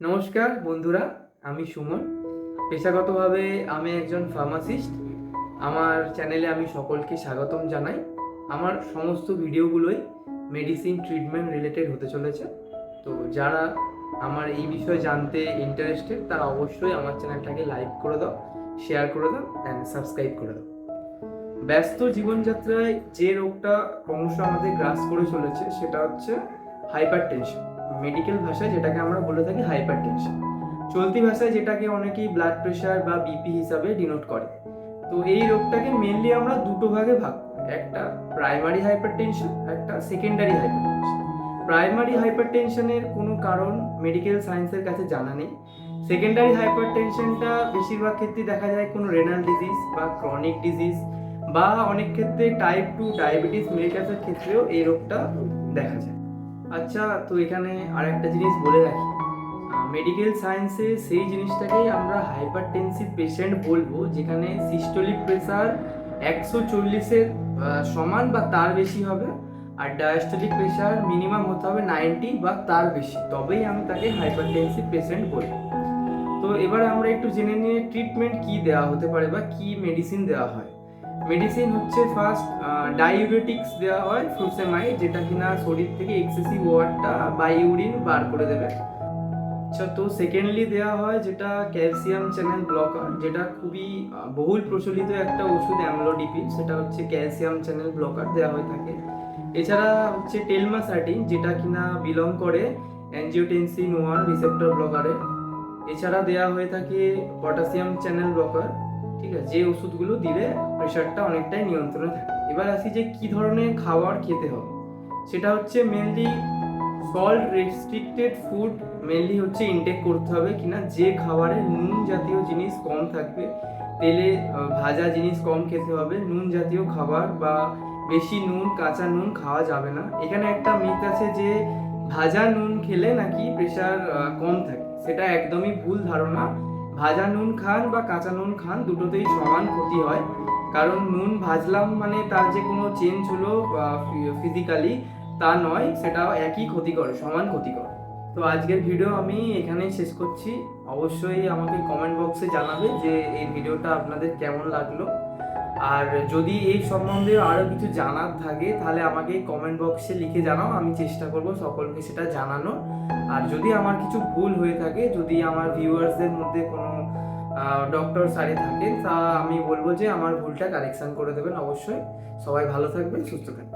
নমস্কার বন্ধুরা, আমি সুমন। পেশাগতভাবে আমি একজন ফার্মাসিস্ট। আমার চ্যানেলে আমি সকলকে স্বাগতম জানাই। আমার সমস্ত ভিডিওগুলোই মেডিসিন ট্রিটমেন্ট রিলেটেড হতে চলেছে। তো যারা আমার এই বিষয়ে জানতে ইন্টারেস্টেড তারা অবশ্যই আমার চ্যানেলটাকে লাইক করে দাও, শেয়ার করে দাও অ্যান্ড সাবস্ক্রাইব করে দাও। ব্যস্ত জীবনযাত্রায় যে রোগটা ক্রমশ আমাদের গ্রাস করে চলেছে সেটা হচ্ছে হাইপার টেনশন। মেডিকেল ভাষায় যেটাকে আমরা বলে থাকি হাইপার টেনশন, চলতি ভাষায় যেটাকে অনেকেই ব্লাড প্রেশার বা বিপি হিসাবে ডিনোট করে। তো এই রোগটাকে মেনলি আমরা দুটো ভাগে ভাগ করি, একটা প্রাইমারি হাইপার টেনশন, একটা secondary hyper tension. Primary hyper টেনশনের কোনো কারণ মেডিকেল সায়েন্সের কাছে জানা নেই। সেকেন্ডারি হাইপার টেনশনটা বেশিরভাগ ক্ষেত্রে দেখা যায় কোনো রেনাল ডিজিজ বা ক্রনিক ডিজিজ বা অনেক ক্ষেত্রে টাইপ 2 ডায়াবেটিস মেলিটাসের ক্ষেত্রেও এই রোগটা দেখা যায়। আচ্ছা, তো এখানে আর একটা জিনিস বলে রাখি, মেডিকেল সায়েন্সে সেই জিনিসটাকেই আমরা হাইপারটেনসিভ পেশেন্ট বলবো যেখানে সিস্টোলিক প্রেসার 140-এর সমান বা তার বেশি হবে, আর ডায়াস্টোলিক প্রেসার মিনিমাম হতে হবে 90 বা তার বেশি, তবেই আমি তাকে হাইপারটেনসিভ পেশেন্ট বলবো। তো এবার আমরা একটু জেনে নিয়ে ট্রিটমেন্ট কি দেওয়া হতে পারে বা কি মেডিসিন দেওয়া হয়। মেডিসিন হচ্ছে ফার্স্ট ডাইউরেটিক্স দেওয়া হয়, ফ্রুসেমাইড, যেটা কিনা শরীর থেকে এক্সেসিভ ওয়াটারটা বা ইউরিন বার করে দেবে। আচ্ছা, তো সেকেন্ডলি দেওয়া হয় যেটা ক্যালসিয়াম চ্যানেল ব্লকার, যেটা খুবই বহুল প্রচলিত একটা ওষুধ অ্যামলোডিপি, সেটা হচ্ছে ক্যালসিয়াম চ্যানেল ব্লকার দেওয়া হয়ে থাকে। এছাড়া হচ্ছে টেলমাসার্টিন, যেটা কিনা বিলং করে অ্যাঞ্জিওটেনসিন 1 রিসেপ্টর ব্লকারে। এছাড়া দেওয়া হয়ে থাকে পটাশিয়াম চ্যানেল ব্লকার, ঠিক আছে, যে ওষুধগুলো দিলে প্রেশারটা অনেকটাই নিয়ন্ত্রণে থাকে। এবার আসি যে কি ধরনের খাবার খেতে হবে, সেটা হচ্ছে mainly salt restricted food mainly হচ্ছে ইনটেক করতে হবে কিনা, যে খাবারে নুন জাতীয় জিনিস কম থাকবে, তেলে ভাজা জিনিস কম খেতে হবে, নুন জাতীয় খাবার বা বেশি নুন কাঁচা নুন খাওয়া যাবে না। এখানে একটা মিথ আছে যে ভাজা নুন খেলে নাকি প্রেশার কম থাকে, সেটা একদমই ভুল ধারণা। ভাজা নুন খান বা কাঁচা নুন খান, দুটোতেই সমান ক্ষতি হয়। কারণ নুন ভাজলাম মানে তার যে কোনো চেঞ্জ হলো ফিজিক্যালি, তা নয়, সেটাও একই ক্ষতি করে, সমান ক্ষতি করে। তো আজকের ভিডিও আমি এখানেই শেষ করছি। অবশ্যই আমাকে কমেন্ট বক্সে জানাবে যে এই ভিডিওটা আপনাদের কেমন লাগলো। আর যদি এই সম্বন্ধে আরও কিছু জানার থাকে তাহলে আমাকে কমেন্ট বক্সে লিখে জানাও, আমি চেষ্টা করব সকলকে সেটা জানানোর। আর যদি আমার কিছু ভুল হয়ে থাকে, যদি আমার ভিউয়ার্সদের মধ্যে কোনো ডক্টর স্যারে থাকেন, তা আমি বলবো যে আমার ভুলটা কারেকশন করে দেবেন অবশ্যই। সবাই ভালো থাকবেন, সুস্থ থাকবেন।